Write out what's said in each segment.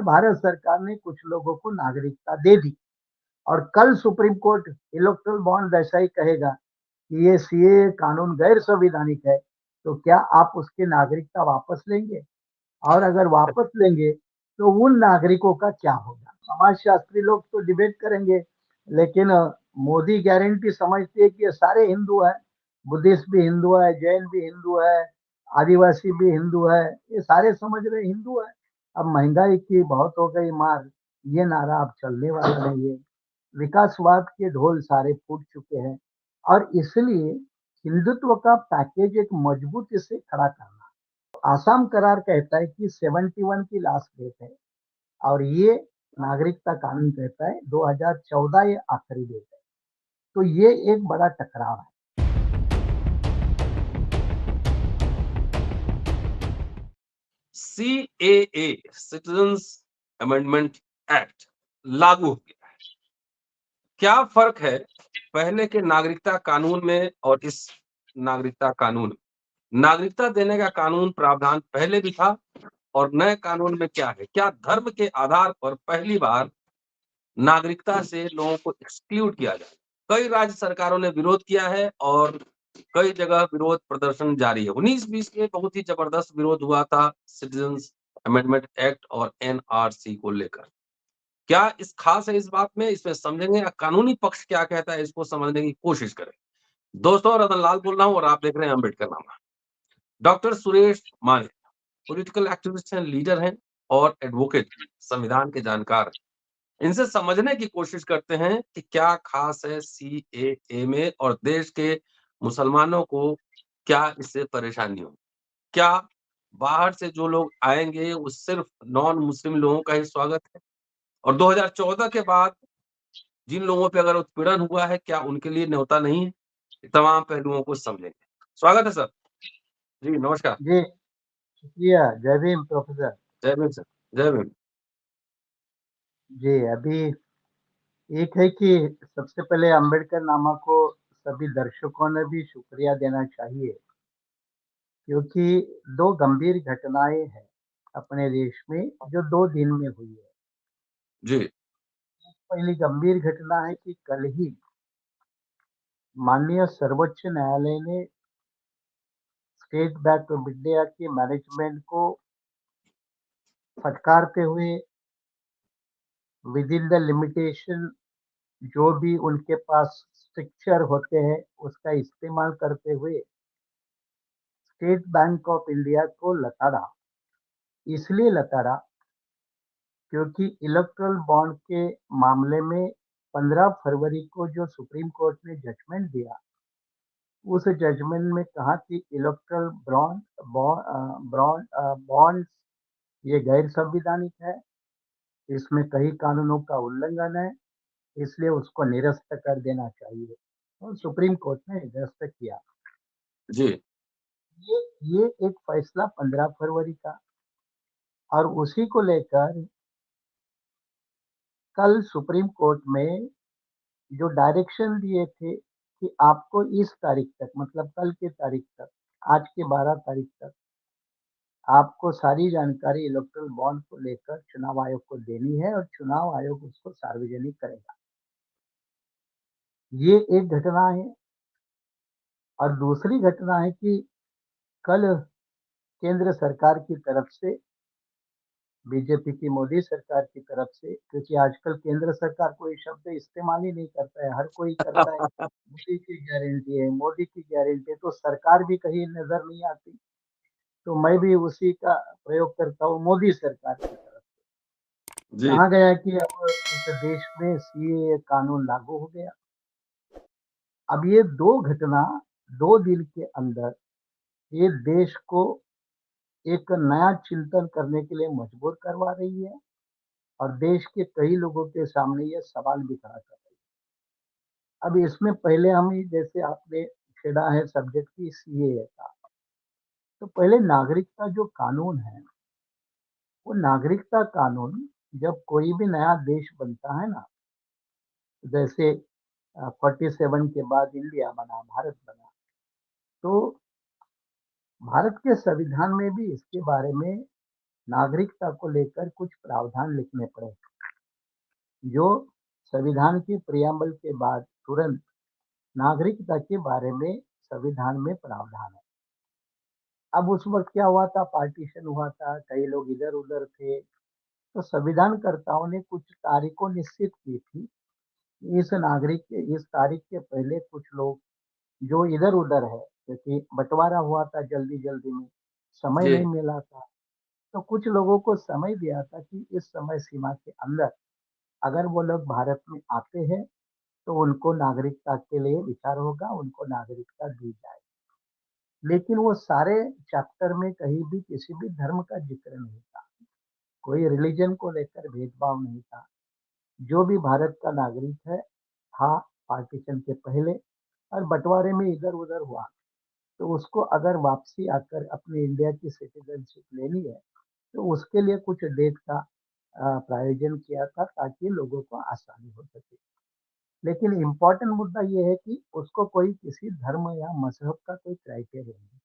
भारत सरकार ने कुछ लोगों को नागरिकता दे दी और कल सुप्रीम कोर्ट इलेक्टोरल बॉन्ड ऐसा ही कहेगा कि ये सीएए कानून गैर संवैधानिक है, तो क्या आप उसकी नागरिकता वापस लेंगे? और अगर वापस लेंगे, तो उन नागरिकों का क्या होगा? समाजशास्त्री लोग तो डिबेट करेंगे, लेकिन मोदी गारंटी समझती है कि ये सारे हिंदू हैं, बुद्धिस्ट भी हिंदू है, जैन भी हिंदू है, आदिवासी भी हिंदू है, ये सारे समझ रहे हिंदू है। अब महंगाई की बहुत हो गई मार, ये नारा अब चलने वाला नहीं है। विकासवाद के ढोल सारे फूट चुके हैं और इसलिए हिंदुत्व का पैकेज एक मजबूत इसे खड़ा करना। आसाम करार कहता है कि 71 की लास्ट डेट है और ये नागरिकता कानून कहता है 2014 ये आखिरी डेट है। तो ये एक बड़ा टकराव है। सीएए सिटीजन्स अमेंडमेंट एक्ट लागू हो गया है। क्या फर्क है पहले के नागरिकता कानून में और इस नागरिकता कानून में? नागरिकता देने का कानून प्रावधान पहले भी था और नए कानून में क्या है? क्या धर्म के आधार पर पहली बार नागरिकता से लोगों को एक्सक्लूड किया जाए? कई राज्य सरकारों ने विरोध किया है और कई जगह विरोध प्रदर्शन जारी है। 19-20 में बहुत ही जबरदस्त विरोध हुआ था सिटीजन्स अमेंडमेंट एक्ट और एनआरसी को लेकर। क्या इस खास है इस बात में? इसमें समझेंगे या कानूनी पक्ष क्या कहता है, इसको समझने की कोशिश करें। दोस्तों, रतन लाल बोल रहा हूँ और आप देख रहे हैं अम्बेडकर नामा। डॉक्टर सुरेश माने पॉलिटिकल एक्टिविस्ट हैं, लीडर हैं और एडवोकेट, संविधान के जानकार हैं। इनसे समझने की कोशिश करते हैं कि क्या खास है सीएए में और देश के मुसलमानों को क्या इससे परेशानी हो? क्या बाहर से जो लोग आएँगे वो सिर्फ नॉन मुस्लिम लोगों का ही स्वागत है? और 2014 के बाद जिन लोगों पे अगर उत्पीड़न हुआ है, क्या उनके लिए न्योता नहीं है? तमाम पहलुओं को समझेंगे। स्वागत है सर। जी, नमस्कार। जी, शुक्रिया। जय भीम प्रोफेसर। जय भीम सर। जय भीम। जी, अभी एक है कि सबसे पहले अम्बेडकर नामा को सभी दर्शकों ने भी शुक्रिया देना चाहिए, क्योंकि दो गंभीर घटनाएं हैं अपने देश में जो 2 दिन में हुई है। जी, पहली गंभीर घटना है कि कल ही माननीय सर्वोच्च न्यायालय ने स्टेट बैंक ऑफ इंडिया के मैनेजमेंट को फटकारते हुए विद इन द लिमिटेशन जो भी उनके पास स्ट्रक्चर होते हैं उसका इस्तेमाल करते हुए स्टेट बैंक ऑफ इंडिया को लताड़ा। इसलिए लताड़ा क्योंकि इलेक्ट्रल बॉन्ड के मामले में 15 फरवरी को जो सुप्रीम कोर्ट ने जजमेंट दिया, उस जजमेंट में कहा कि इलेक्ट्रल बॉन्ड ये गैर संविधानिक है, इसमें कई कानूनों का उल्लंघन है, इसलिए उसको निरस्त कर देना चाहिए और सुप्रीम कोर्ट ने निरस्त किया। जी, ये ये एक फैसला 15 फरवरी का और उसी को लेकर कल सुप्रीम कोर्ट में जो डायरेक्शन दिए थे कि आपको इस तारीख तक, मतलब कल की तारीख तक, आज के 12 तारीख तक आपको सारी जानकारी इलेक्टोरल बॉन्ड को लेकर चुनाव आयोग को देनी है और चुनाव आयोग उसको सार्वजनिक करेगा। ये एक घटना है और दूसरी घटना है कि कल केंद्र सरकार की तरफ से, बीजेपी की मोदी सरकार की तरफ से, क्योंकि आजकल केंद्र सरकार कोई शब्द इस्तेमाल ही नहीं करता है, हर कोई करता है मोदी की गारंटी है, मोदी की गारंटी है, तो सरकार भी कहीं नजर नहीं आती। तो मैं भी उसी का प्रयोग करता हूँ, मोदी सरकार की तरफ से। जी, कहा गया कि अब इस देश में सीएए कानून लागू हो गया। अब ये 2 घटना 2 दिन के अंदर ये देश को एक नया चिंतन करने के लिए मजबूर करवा रही है और देश के कई लोगों के सामने ये सवाल भी खड़ा कर रही है। अब इसमें पहले हम ही, जैसे आपने छेड़ा है सब्जेक्ट की सीएए का, तो पहले नागरिकता जो कानून है, वो नागरिकता कानून जब कोई भी नया देश बनता है ना, जैसे 47 के बाद इंडिया बना, भारत बना, तो भारत के संविधान में भी इसके बारे में नागरिकता को लेकर कुछ प्रावधान लिखने पड़े, जो संविधान के प्रियम्बल के बाद तुरंत नागरिकता के बारे में संविधान में प्रावधान है। अब उस वक्त क्या हुआ था, पार्टीशन हुआ था, कई लोग इधर उधर थे, तो संविधानकर्ताओं ने कुछ तारीखों निश्चित की थी। इस तारीख के पहले कुछ लोग जो इधर उधर है, क्योंकि बंटवारा हुआ था जल्दी जल्दी में, समय जी नहीं मिला था, तो कुछ लोगों को समय दिया था कि इस समय सीमा के अंदर अगर वो लोग भारत में आते हैं तो उनको नागरिकता के लिए विचार होगा, उनको नागरिकता दी जाए। लेकिन वो सारे चैप्टर में कहीं भी किसी भी धर्म का जिक्र नहीं था, कोई रिलीजन को लेकर भेदभाव नहीं था। जो भी भारत का नागरिक है था पार्टीशन के पहले और बंटवारे में इधर उधर हुआ, तो उसको अगर वापसी आकर अपने इंडिया की सिटीजनशिप लेनी है तो उसके लिए कुछ डेट का प्रायोजन किया था ताकि लोगों को आसानी हो सके। लेकिन इम्पोर्टेंट मुद्दा ये है कि उसको कोई किसी धर्म या मजहब का कोई क्राइटेरिया नहीं।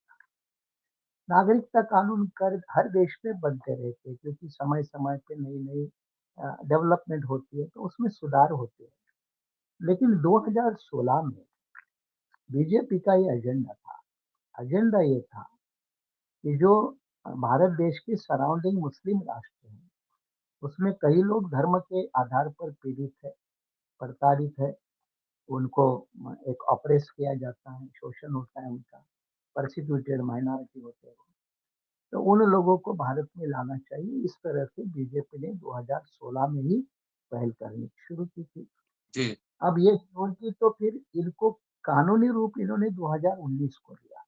नागरिकता कानून कर हर देश में बनते रहते हैं, क्योंकि समय समय पे नई नई डेवलपमेंट होती है तो उसमें सुधार होते हैं। लेकिन 2016 में बीजेपी का ये एजेंडा ये था कि जो भारत देश के सराउंडिंग मुस्लिम राष्ट्र हैं, उसमें कई लोग धर्म के आधार पर पीड़ित है, प्रताड़ित है, उनको एक ऑप्रेस किया जाता है, शोषण होता है उनका, परसिक्यूटेड माइनॉरिटी होते हैं, तो उन लोगों को भारत में लाना चाहिए। इस तरह से बीजेपी ने 2016 में ही पहल करनी शुरू की थी। जी अब ये शुरू की तो फिर इनको कानूनी रूप इन्होंने 2019 को दिया।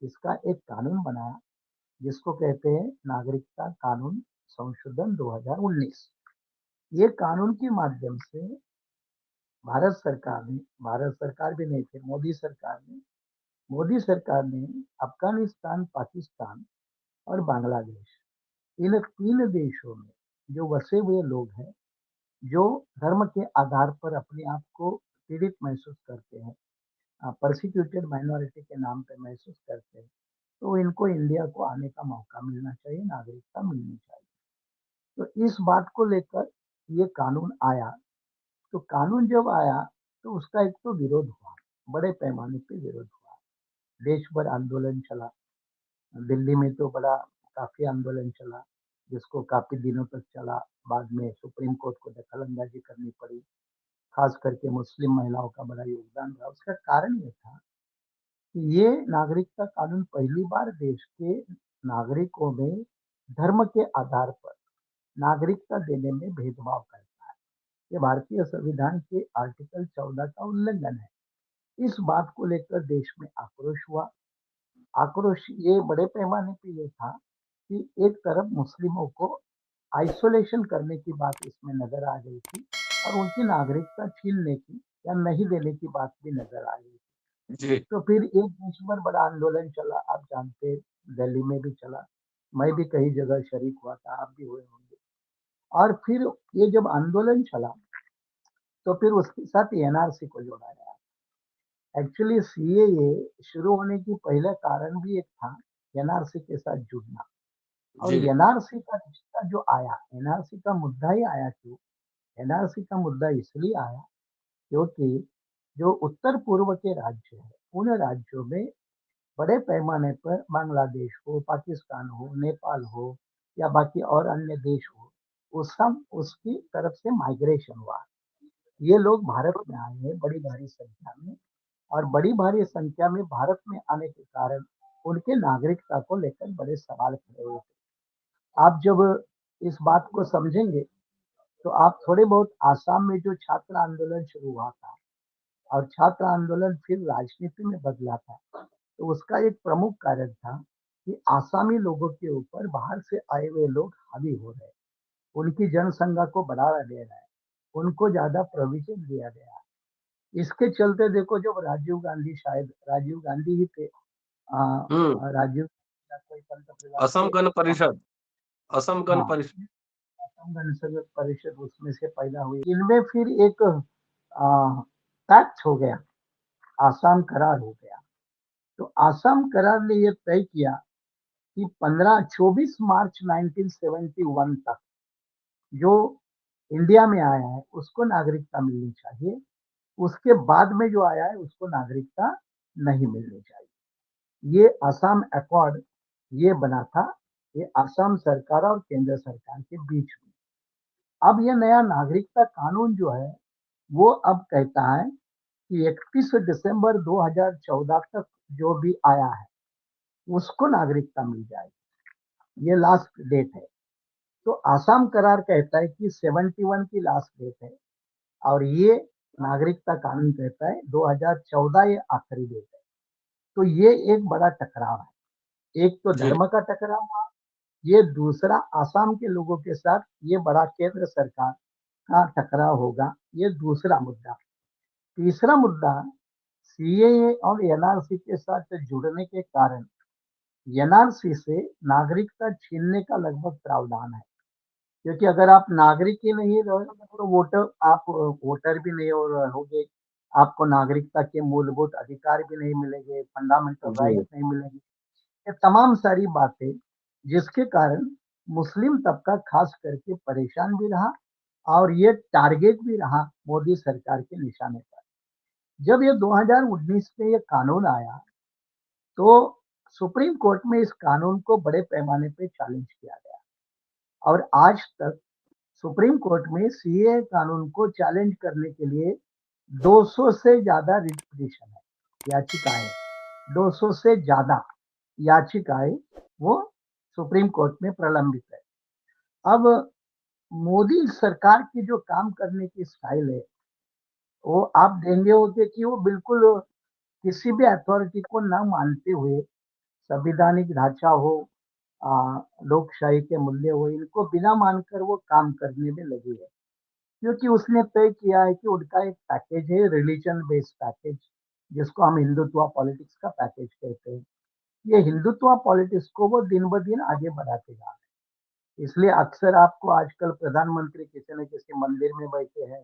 इसका एक कानून बनाया जिसको कहते हैं नागरिकता कानून संशोधन 2019। ये कानून के माध्यम से भारत सरकार भी नहीं, फिर मोदी सरकार ने अफगानिस्तान, पाकिस्तान और बांग्लादेश, इन 3 देशों में जो बसे हुए लोग हैं, जो धर्म के आधार पर अपने आप को पीड़ित महसूस करते हैं, परसिक्यूटेड माइनॉरिटी के नाम पे महसूस करते हैं, तो इनको इंडिया को आने का मौका मिलना चाहिए, नागरिकता मिलनी चाहिए। तो इस बात को लेकर ये कानून आया। तो कानून जब आया तो उसका एक तो विरोध हुआ, बड़े पैमाने पे विरोध हुआ, देश भर आंदोलन चला। दिल्ली में तो बड़ा काफी आंदोलन चला, जिसको काफी दिनों तक चला। बाद में सुप्रीम कोर्ट को दखल-अंदाजी करनी पड़ी। खास करके मुस्लिम महिलाओं का बड़ा योगदान रहा। उसका कारण ये था कि ये नागरिकता कानून पहली बार देश के नागरिकों में धर्म के आधार पर नागरिकता देने में भेदभाव करता है। ये भारतीय संविधान के आर्टिकल 14 का उल्लंघन है। इस बात को लेकर देश में आक्रोश हुआ। आक्रोश ये बड़े पैमाने पे ये था कि एक तरफ मुस्लिमों को आइसोलेशन करने की बात इसमें नजर आ गई थी और उनकी नागरिकता छीनने की या नहीं देने की बात भी नजर आ गई थी। जी तो फिर एक देश भर बड़ा आंदोलन चला, आप जानते हैं, दिल्ली में भी चला, मैं भी कई जगह शरीक हुआ था, आप भी हुए होंगे। और फिर ये जब आंदोलन चला तो फिर उसके साथ एनआरसी को जोड़ा गया। एक्चुअली सीएए शुरू होने की पहले कारण भी एक था एनआरसी के साथ जुड़ना। और जी एनआरसी का रिश्ता जो आया, एनआरसी का मुद्दा ही आया क्यों? एनआरसी का मुद्दा इसलिए आया क्योंकि जो उत्तर पूर्व के राज्य हैं, उन राज्यों में बड़े पैमाने पर बांग्लादेश हो, पाकिस्तान हो, नेपाल हो या बाकी और अन्य देश हो, उसकी तरफ से माइग्रेशन हुआ। ये लोग भारत में आए हैं बड़ी भारी संख्या में, और बड़ी भारी संख्या में भारत में आने के कारण उनके नागरिकता को लेकर बड़े सवाल खड़े हुए थे। आप जब इस बात को समझेंगे तो आप थोड़े बहुत आसाम में जो छात्र आंदोलन शुरू हुआ था और छात्र आंदोलन फिर राजनीति में बदला था, तो उसका एक प्रमुख कारण था कि आसामी लोगों के ऊपर बाहर से आए हुए लोग हावी हो रहे हैं, उनकी जनसंख्या को बढ़ावा दे रहा है, उनको ज्यादा प्रोविजन दिया गया है। इसके चलते देखो, जब राजीव गांधी ही थे, हम्म राजीव या कोई पंत प्रधान असम थे। गण परिषद असम गण हाँ, परिषद असम गण परिषद उसमें से पैदा हुई। इनमें फिर एक पैक्ट हो गया, आसाम करार हो गया। तो आसाम करार ने ये तय किया कि 24 मार्च 1971 तक जो इंडिया में आया है उसको नागरिकता मिलनी चाहिए, उसके बाद में जो आया है उसको नागरिकता नहीं मिलनी चाहिए। ये असम अकॉर्ड ये बना था, ये असम सरकार और केंद्र सरकार के बीच में। अब ये नया नागरिकता कानून जो है, वो अब कहता है कि 31 दिसंबर 2014 तक जो भी आया है, उसको नागरिकता मिल जाएगी। ये लास्ट डेट है। तो आसाम करार कहता है कि 71 की लास्ट डेट है और ये नागरिकता कानून कहता है 2014 ये आखिरी डेट है। तो ये एक बड़ा टकराव है। एक तो जी। धर्म का टकराव हुआ, ये दूसरा आसाम के लोगों के साथ ये बड़ा केंद्र सरकार का टकराव होगा, ये दूसरा मुद्दा। तीसरा मुद्दा, सीएए और एनआरसी के साथ जुड़ने के कारण एनआरसी से नागरिकता छीनने का लगभग प्रावधान है। क्योंकि अगर आप नागरिक ही नहीं रहोगे तो आप वोटर भी नहीं रहोगे, आपको नागरिकता के मूलभूत अधिकार भी नहीं मिलेंगे, फंडामेंटल राइट जी। नहीं मिलेंगे। ये तमाम सारी बातें जिसके कारण मुस्लिम तबका खास करके परेशान भी रहा और ये टारगेट भी रहा मोदी सरकार के निशाने पर। जब ये 2019 में ये कानून आया तो सुप्रीम कोर्ट में इस कानून को बड़े पैमाने पे चैलेंज किया गया और आज तक सुप्रीम कोर्ट में सीए कानून को चैलेंज करने के लिए 200 से ज्यादा रिट पिटीशन है, याचिकाएं, 200 से ज्यादा याचिकाएं वो सुप्रीम कोर्ट में प्रलंबित है। अब मोदी सरकार की जो काम करने की स्टाइल है, वो आप देंगे होगे कि वो बिल्कुल किसी भी अथॉरिटी को ना मानते हुए संवैधानिक ढांचा हो, लोकशाही के मूल्य हो, इनको बिना मानकर वो काम करने में लगी है। क्योंकि उसने तय किया है कि उनका एक पैकेज है, रिलीजन बेस्ड पैकेज, जिसको हम हिंदुत्व पॉलिटिक्स का पैकेज कहते हैं। ये हिंदुत्व पॉलिटिक्स को वो दिन ब दिन आगे बढ़ाते जा रहे हैं। इसलिए अक्सर आपको आजकल प्रधानमंत्री किसी न किसी मंदिर में बैठे हैं,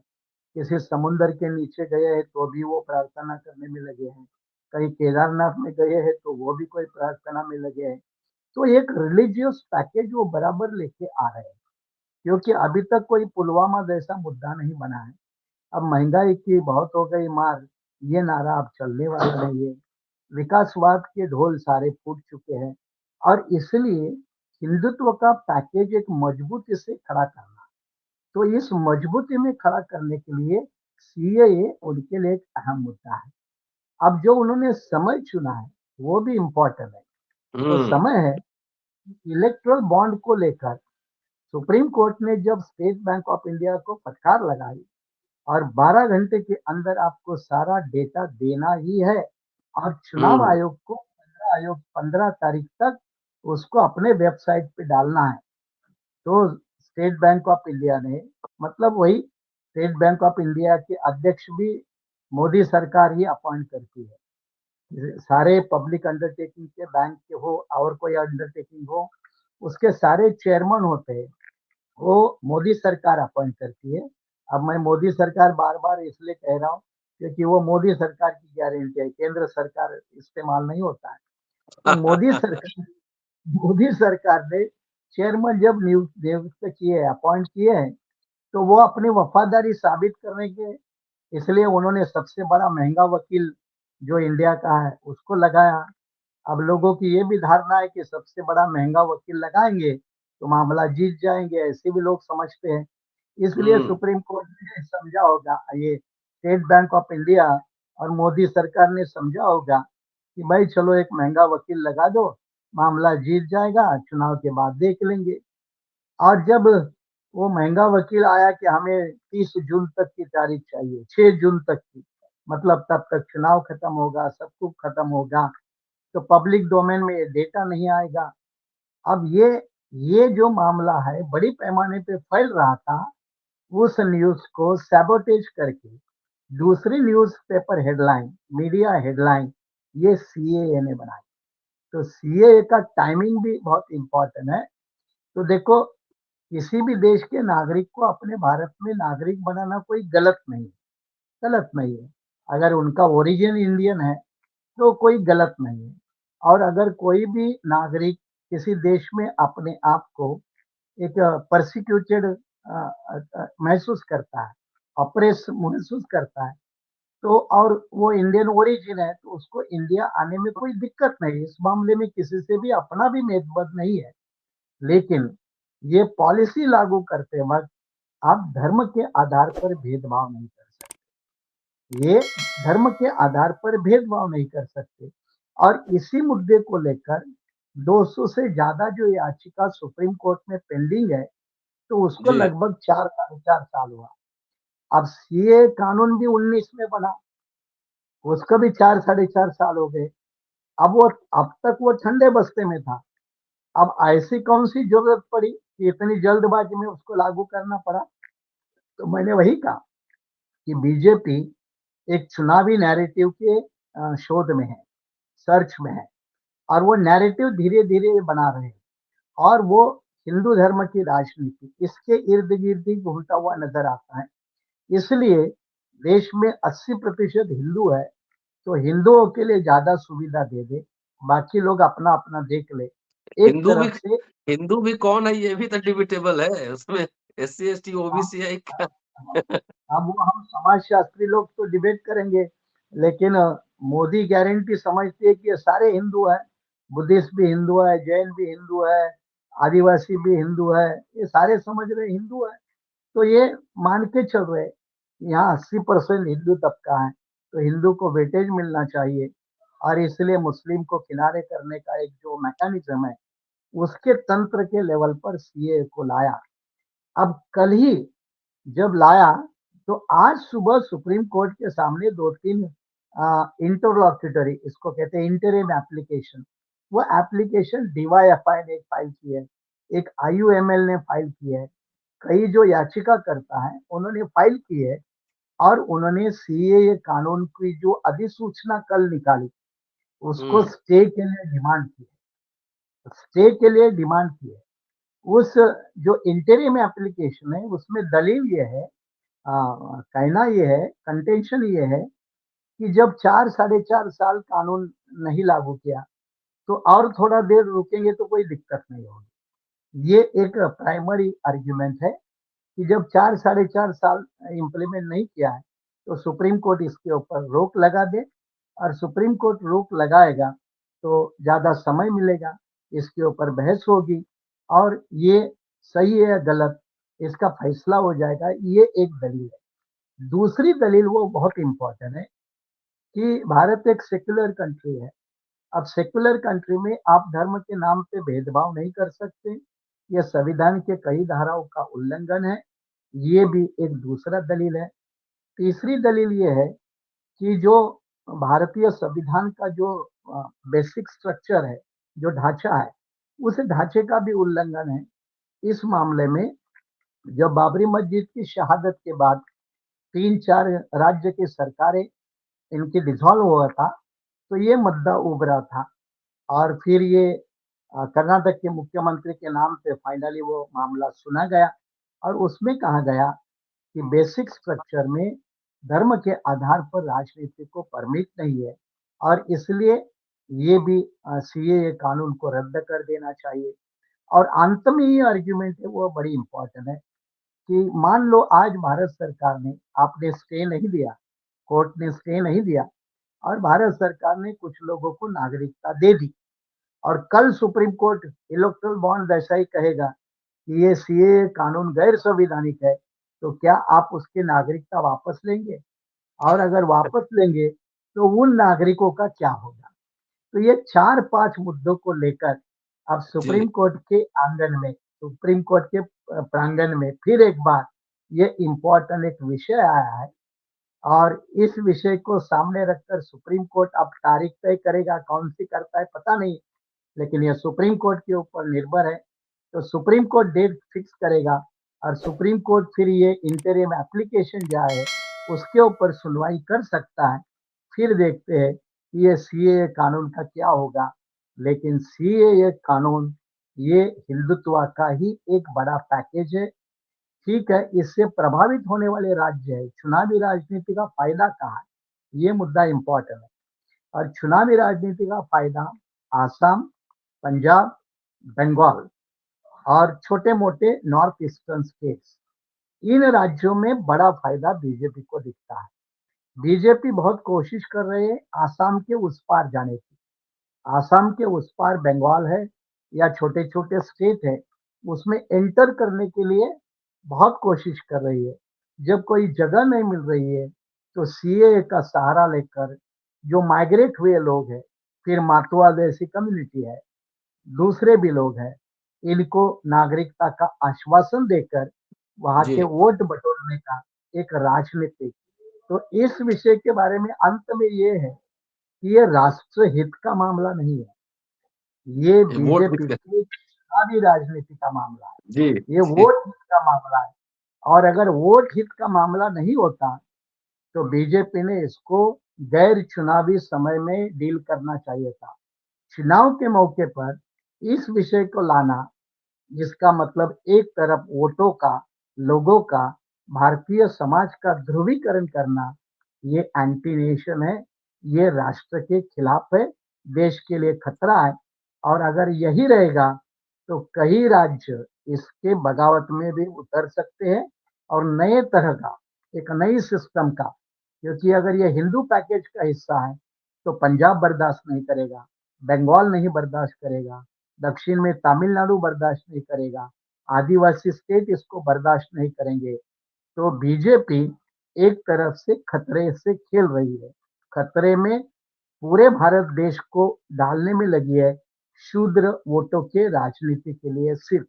किसी समुंदर के नीचे गए हैं तो भी वो प्रार्थना करने में लगे हैं, कहीं केदारनाथ में गए हैं तो वो भी कोई प्रार्थना में लगे हैं। तो एक रिलीजियस पैकेज वो बराबर लेके आ रहे हैं। क्योंकि अभी तक कोई पुलवामा जैसा मुद्दा नहीं बना है। अब महंगाई की बहुत हो गई मार, ये नारा अब चलने वाला नहीं है। विकासवाद के ढोल सारे फूट चुके हैं और इसलिए हिंदुत्व का पैकेज एक मजबूती से खड़ा करना। तो इस मजबूती में खड़ा करने के लिए सीएए उनके लिए एक अहम मुद्दा है। अब जो उन्होंने समय चुना है वो भी इम्पोर्टेंट है। तो हम्म। समय है इलेक्ट्रल बॉन्ड को लेकर सुप्रीम कोर्ट ने जब स्टेट बैंक ऑफ इंडिया को फटकार लगाई और 12 घंटे के अंदर आपको सारा डेटा देना ही है और चुनाव हम्म। आयोग को 15 तारीख तक उसको अपने वेबसाइट पे डालना है। तो स्टेट बैंक ऑफ इंडिया ने, मतलब वही स्टेट बैंक ऑफ इंडिया के अध्यक्ष भी मोदी सरकार ही अपॉइंट करती है। सारे पब्लिक अंडरटेकिंग के बैंक के हो और कोई अंडरटेकिंग हो, उसके सारे चेयरमैन होते हैं, वो मोदी सरकार अपॉइंट करती है। अब मैं मोदी सरकार बार-बार इसलिए कह रहा हूँ क्योंकि वो मोदी सरकार की गारंटी है, केंद्र सरकार इस्तेमाल नहीं होता है। तो मोदी सरकार ने चेयरमैन जब नियुक्त किए, अपॉइंट किए हैं, तो वो अपनी वफादारी साबित करने के इसलिए उन्होंने सबसे बड़ा महंगा वकील जो इंडिया का है, उसको लगाया। अब लोगों की ये भी धारणा है कि सबसे बड़ा महंगा वकील लगाएँगे, तो मामला जीत जाएँगे, ऐसे भी लोग समझते हैं। इसलिए हम्म। सुप्रीम कोर्ट ने समझा होगा, ये स्टेट बैंक ऑफ इंडिया और मोदी सरकार ने समझा होगा कि भाई चलो एक महंगा वकील लगा दो, मामला जीत जाएगा, चुनाव के बाद देख लेंगे। और जब वो महंगा वकील आया कि हमें 30 जून तक की तारीख चाहिए, 6 जून तक की, मतलब तब तक चुनाव खत्म होगा, सब कुछ खत्म होगा, तो पब्लिक डोमेन में ये डेटा नहीं आएगा। अब ये जो मामला है बड़ी पैमाने पे फैल रहा था, उस न्यूज़ को सैबोटेज करके दूसरी न्यूज़पेपर हेडलाइन, मीडिया हेडलाइन ये सीएए ने बनाई। तो सीएए का टाइमिंग भी बहुत इम्पोर्टेंट है। तो देखो, किसी भी देश के नागरिक को अपने भारत में नागरिक बनाना कोई गलत नहीं है। अगर उनका ओरिजिन इंडियन है तो कोई गलत नहीं है। और अगर कोई भी नागरिक किसी देश में अपने आप को एक परसिक्यूटेड महसूस करता है, ऑप्रेस महसूस करता है, तो और वो इंडियन ओरिजिन है, तो उसको इंडिया आने में कोई दिक्कत नहीं है। इस मामले में किसी से भी अपना भी भेदभाव नहीं है। लेकिन ये पॉलिसी लागू करते वक़्त आप धर्म के आधार पर भेदभाव नहीं कर सकते। ये धर्म के आधार पर भेदभाव नहीं कर सकते और इसी मुद्दे को लेकर 200 से ज़्यादा जो याचिका सुप्रीम कोर्ट में पेंडिंग है, तो उसको जी, लगभग 4 साढ़े 4 साल हुआ। अब सीएए कानून भी 19 में बना, उसको भी 4 साढ़े 4 साल हो गए। अब तक वो ठंडे बस्ते में था। अब ऐसी कौन-सी ज़रूरत पड़ी कि इतनी जल्दबाज़ी में उसको लागू करना पड़ा? तो मैंने वही कहा कि बीजेपी एक चुनावी नैरेटिव के शोध में है, सर्च में है और वो नैरेटिव धीरे-धीरे बना रहे हैं और वो हिंदू धर्म की राजनीति इसके इर्द-गिर्द ही घूमता हुआ नज़र आता है। इसलिए देश में 80% हिंदू है, तो हिंदुओं के लिए ज़्यादा सुविधा दे दे, बाकी लोग अपना-अपना देख ले। एक हिंदू भी तरफ से हिंदू भी कौन है ये भी तो डिबेटेबल है। उसमें एससी, एसटी, हम ओबीसी है क्या? अब वो हम समाजशास्त्री लोग तो डिबेट करेंगे, लेकिन मोदी गारंटी समझती है कि ये सारे हिंदू हैं, बुद्धिस्ट भी हिंदू है, जैन भी हिंदू है, आदिवासी भी हिंदू है, ये सारे समझ रहे हिंदू है। तो ये मान के चल रहे, यहाँ 80% हिंदू तबका है, तो हिंदू को वेटेज मिलना चाहिए और इसलिए मुस्लिम को किनारे करने का एक जो मैकेनिज़्म है, उसके तंत्र के लेवल पर सीएए को लाया। अब कल ही जब लाया, तो आज सुबह सुप्रीम कोर्ट के सामने 2-3 इंटरलॉक्यूटरी इसको कहते हैं इंटरिम एप्लीकेशन, वो एप्लीकेशन डीवाईएफआई ने फाइल की है, एक आईयूएमएल ने फाइल की है, कई जो याचिकाकर्ता हैं, उन्होंने फाइल की है और उन्होंने सीएए कानून की जो अधिसूचना कल निकाली, उसको हुँ, स्टे के लिए डिमांड की है, स्टे के लिए डिमांड की है। उस जो इंटरिम एप्लीकेशन है, उसमें दलील ये है कहना ये है, कंटेंशन ये है कि जब 4 साढ़े 4 साल कानून नहीं लागू किया, तो और थोड़ा देर रुकेंगे तो कोई दिक्कत नहीं होगी। ये एक प्राइमरी आर्गुमेंट है कि जब 4 साढ़े 4 साल इम्प्लीमेंट नहीं किया है, तो सुप्रीम कोर्ट इसके ऊपर रोक लगा दे और सुप्रीम कोर्ट रोक लगाएगा, तो ज़्यादा समय मिलेगा, इसके ऊपर बहस होगी और ये सही है या गलत, इसका फैसला हो जाएगा, ये एक दलील है। दूसरी दलील वो बहुत इम्पोर्टेंट है कि भारत एक सेक्युलर कंट्री है। अब सेक्युलर कंट्री में आप धर्म के नाम पे भेदभाव नहीं कर सकते। ये संविधान के कई धाराओं का उल्लंघन है। ये भी एक दूसरा दलील है। तीसरी दलील ये है कि जो भारतीय संविधान का जो बेसिक स्ट्रक्चर है, जो ढाँचा है, उस ढाँचे का भी उल्लंघन है। इस मामले में जब बाबरी मस्जिद की शहादत के बाद 3-4 राज्य की सरकारें इनकी डिसॉल्व हुआ था, तो ये मुद्दा उभरा था और फिर ये कर्नाटक के मुख्यमंत्री के नाम पे फाइनली वो मामला सुना गया और उसमें कहा गया कि बेसिक स्ट्रक्चर में धर्म के आधार पर राजनीति को परमिट नहीं है और इसलिए ये भी सीएए कानून को रद्द कर देना चाहिए और अंत में ये आर्गुमेंट है वो बड़ी इम्पोर्टेंट है कि मान लो आज भारत सरकार ने आपने स्टे नहीं दिया, कोर्ट ने स्टे नहीं दिया और भारत सरकार ने कुछ लोगों को नागरिकता दे दी और कल सुप्रीम कोर्ट इलेक्टोरल बॉन्ड ऐसा ही कहेगा कि ये सीएए कानून गैर संवैधानिक है, तो क्या आप उसकी नागरिकता वापस लेंगे? और अगर वापस लेंगे, तो उन नागरिकों का क्या होगा? तो ये 4-5 मुद्दों को लेकर अब जी, सुप्रीम कोर्ट के आंगन में, सुप्रीम कोर्ट के प्रांगण में फिर एक बार ये इम्पोर्टेंट एक विषय आया है और इस विषय को सामने रखकर सुप्रीम कोर्ट अब तारीख तय करेगा, कौन-सी करता है पता नहीं, लेकिन ये सुप्रीम कोर्ट के ऊपर निर्भर है। तो सुप्रीम कोर्ट डेट फिक्स करेगा और सुप्रीम कोर्ट फिर ये इंटरिम एप्लीकेशन जो है, उसके ऊपर सुनवाई कर सकता है। फिर देखते हैं कि ये सीएए कानून का क्या होगा। लेकिन सीएए कानून ये हिंदुत्व का ही एक बड़ा पैकेज है। ठीक है, इससे प्रभावित होने वाले राज्य है, चुनावी राजनीति का फ़ायदा कहाँ है? ये मुद्दा इम्पोर्टेंट है और चुनावी राजनीति का फ़ायदा आसाम, पंजाब, बंगाल और छोटे मोटे नॉर्थ ईस्टर्न स्टेट्स, इन राज्यों में बड़ा फायदा बीजेपी को दिखता है। बीजेपी बहुत कोशिश कर रही है आसाम के उस पार जाने की। आसाम के उस पार बंगाल है या छोटे छोटे स्टेट है, उसमें एंटर करने के लिए बहुत कोशिश कर रही है। जब कोई जगह नहीं मिल रही है तो सीएए का सहारा लेकर जो माइग्रेट हुए लोग हैं, फिर मातुआ जैसी कम्युनिटी है, दूसरे भी लोग हैं, इनको नागरिकता का आश्वासन देकर वहाँ जी के वोट बटोरने का एक राजनीतिक। तो इस विषय के बारे में अंत में ये है कि ये राष्ट्र हित का मामला नहीं है, ये ये वोट बीजेपी विद की चुनावी राजनीति का मामला जी है, ये जी वोट हित का मामला है। और अगर वोट हित का मामला नहीं होता तो बीजेपी ने इसको गैर चुनावी समय में डील करना चाहिए था। चुनाव के मौके पर इस विषय को लाना, जिसका मतलब एक तरफ वोटों का, लोगों का, भारतीय समाज का ध्रुवीकरण करना, ये एंटी नेशन है, ये राष्ट्र के खिलाफ है, देश के लिए खतरा है। और अगर यही रहेगा तो कई राज्य इसके बगावत में भी उतर सकते हैं और नए तरह का, एक नई सिस्टम का, क्योंकि अगर ये हिंदू पैकेज का हिस्सा है तो पंजाब बर्दाश्त नहीं करेगा, बंगाल नहीं बर्दाश्त करेगा, दक्षिण में तमिलनाडु बर्दाश्त नहीं करेगा, आदिवासी स्टेट इसको बर्दाश्त नहीं करेंगे। तो बीजेपी एक तरफ से खतरे से खेल रही है, खतरे में पूरे भारत देश को डालने में लगी है, शूद्र वोटों के राजनीति के लिए सिर्फ।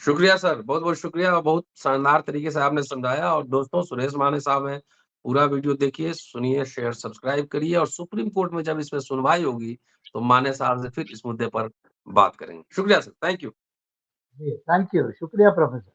शुक्रिया सर, बहुत-बहुत शुक्रिया और बहुत शानदार तरीके से आपने समझाया और दोस्तों सुरेश माने साहब हैं, पूरा वीडियो देखिए, सुनिए, शेयर, सब्सक्राइब करिए और सुप्रीम कोर्ट में जब इसमें सुनवाई होगी, तो माने साहब से फिर इस मुद्दे पर बात करेंगे। शुक्रिया सर, थैंक यू। जी, थैंक यू, शुक्रिया प्रोफेसर।